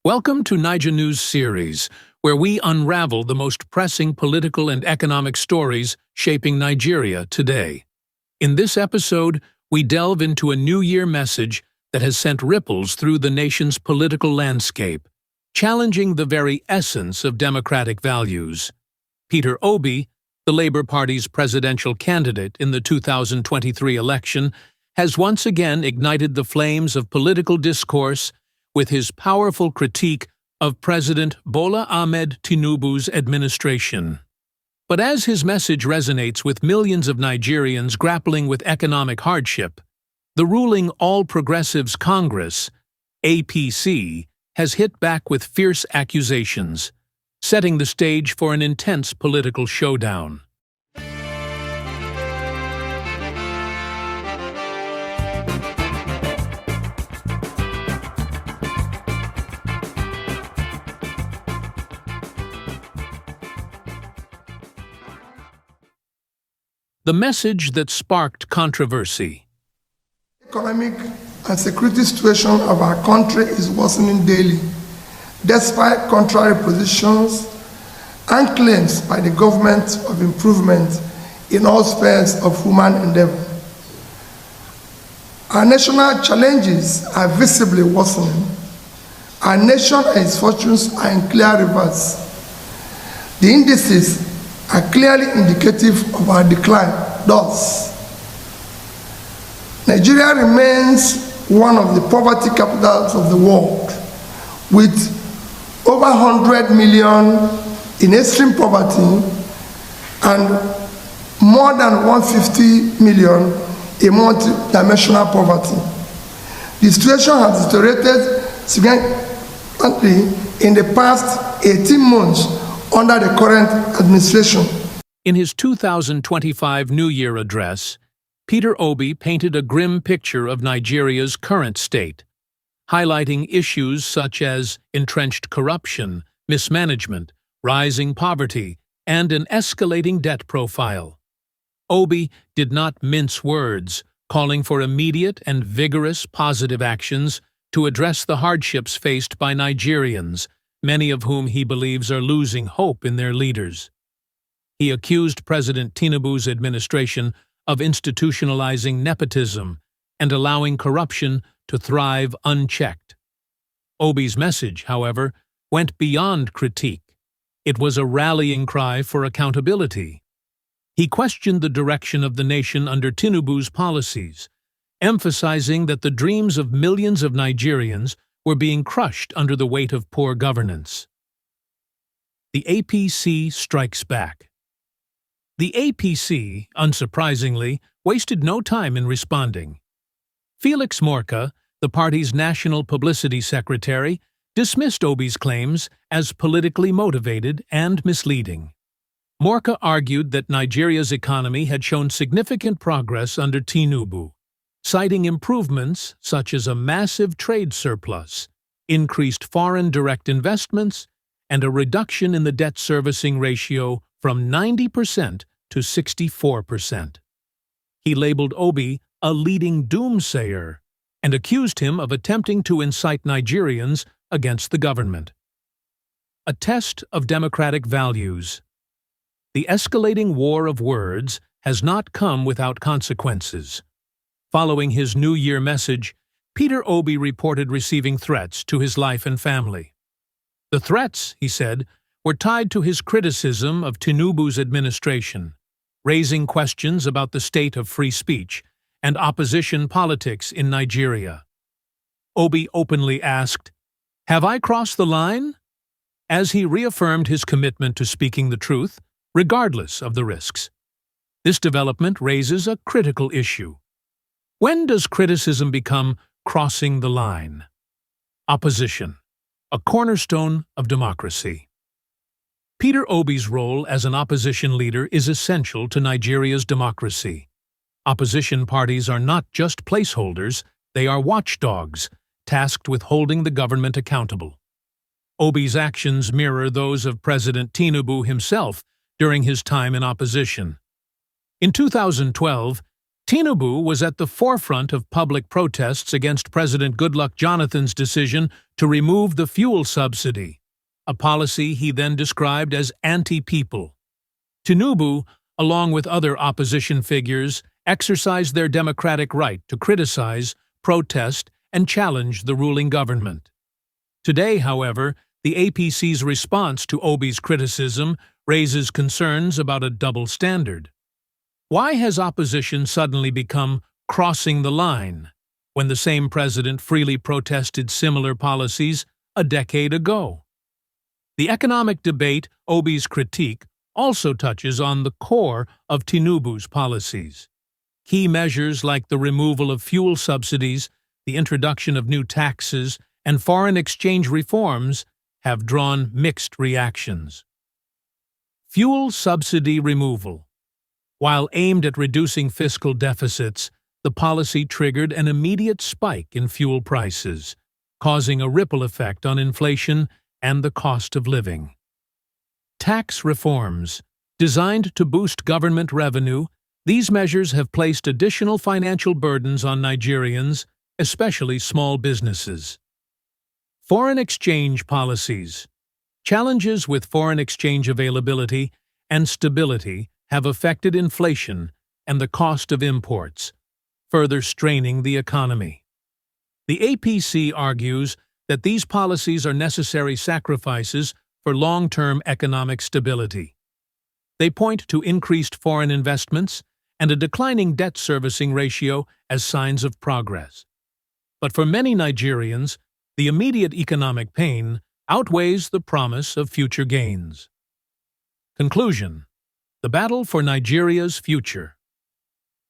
Welcome to Naija News Series, where we unravel the most pressing political and economic stories shaping Nigeria today. In this episode, we delve into a New Year message that has sent ripples through the nation's political landscape, challenging the very essence of democratic values. Peter Obi, the Labour Party's presidential candidate in the 2023 election, has once again ignited the flames of political discourse with his powerful critique of President Bola Ahmed Tinubu's administration. But as his message resonates with millions of Nigerians grappling with economic hardship, the ruling All Progressives Congress, APC, has hit back with fierce accusations, setting the stage for an intense political showdown. The message that sparked controversy. Economic and security situation of our country is worsening daily, despite contrary positions and claims by the government of improvement in all spheres of human endeavor. Our national challenges are visibly worsening. Our nation and its fortunes are in clear reverse. The indices are clearly indicative of our decline. Thus, Nigeria remains one of the poverty capitals of the world, with over 100 million in extreme poverty and more than 150 million in multi-dimensional poverty. The situation has deteriorated significantly in the past 18 months under the current administration. In his 2025 New Year address, Peter Obi painted a grim picture of Nigeria's current state, highlighting issues such as entrenched corruption, mismanagement, rising poverty, and an escalating debt profile. Obi did not mince words, calling for immediate and vigorous positive actions to address the hardships faced by Nigerians, many of whom he believes are losing hope in their leaders. He accused President Tinubu's administration of institutionalizing nepotism and allowing corruption to thrive unchecked. Obi's message, however, went beyond critique. It was a rallying cry for accountability. He questioned the direction of the nation under Tinubu's policies, emphasizing that the dreams of millions of Nigerians were being crushed under the weight of poor governance. The APC strikes back. The APC, unsurprisingly, wasted no time in responding. Felix Morka, the party's national publicity secretary, dismissed Obi's claims as politically motivated and misleading. Morka argued that Nigeria's economy had shown significant progress under Tinubu, citing improvements such as a massive trade surplus, increased foreign direct investments, and a reduction in the debt servicing ratio from 90% to 64%. He labeled Obi a leading doomsayer and accused him of attempting to incite Nigerians against the government. A test of democratic values. The escalating war of words has not come without consequences. Following his New Year message, Peter Obi reported receiving threats to his life and family. The threats, he said, were tied to his criticism of Tinubu's administration, raising questions about the state of free speech and opposition politics in Nigeria. Obi openly asked, "Have I crossed the line?" as he reaffirmed his commitment to speaking the truth, regardless of the risks. This development raises a critical issue. When does criticism become crossing the line? Opposition, a cornerstone of democracy. Peter Obi's role as an opposition leader is essential to Nigeria's democracy. Opposition parties are not just placeholders, they are watchdogs, tasked with holding the government accountable. Obi's actions mirror those of President Tinubu himself during his time in opposition. In 2012, Tinubu was at the forefront of public protests against President Goodluck Jonathan's decision to remove the fuel subsidy, a policy he then described as anti-people. Tinubu, along with other opposition figures, exercised their democratic right to criticize, protest, and challenge the ruling government. Today, however, the APC's response to Obi's criticism raises concerns about a double standard. Why has opposition suddenly become crossing the line when the same president freely protested similar policies a decade ago? The economic debate, Obi's critique, also touches on the core of Tinubu's policies. Key measures like the removal of fuel subsidies, the introduction of new taxes, and foreign exchange reforms have drawn mixed reactions. Fuel subsidy removal. While aimed at reducing fiscal deficits, the policy triggered an immediate spike in fuel prices, causing a ripple effect on inflation and the cost of living. Tax reforms. Designed to boost government revenue, these measures have placed additional financial burdens on Nigerians, especially small businesses. Foreign exchange policies. Challenges with foreign exchange availability and stability have affected inflation and the cost of imports, further straining the economy. The APC argues that these policies are necessary sacrifices for long-term economic stability. They point to increased foreign investments and a declining debt servicing ratio as signs of progress. But for many Nigerians, the immediate economic pain outweighs the promise of future gains. Conclusion: the battle for Nigeria's future.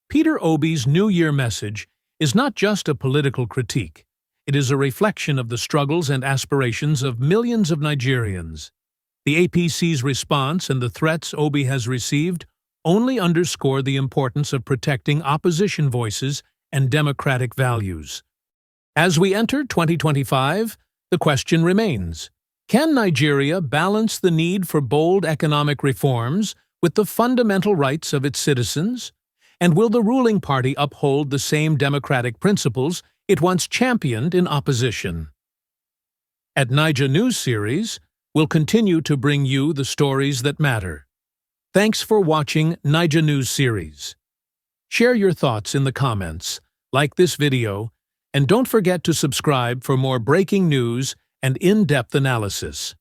Peter Obi's New Year message is not just a political critique. It is a reflection of the struggles and aspirations of millions of Nigerians. The APC's response and the threats Obi has received only underscore the importance of protecting opposition voices and democratic values. As we enter 2025, the question remains: can Nigeria balance the need for bold economic reforms with the fundamental rights of its citizens? And will the ruling party uphold the same democratic principles it once championed in opposition? At Naija News Series, we'll continue to bring you the stories that matter. Thanks for watching Naija News Series. Share your thoughts in the comments, like this video, and don't forget to subscribe for more breaking news and in-depth analysis.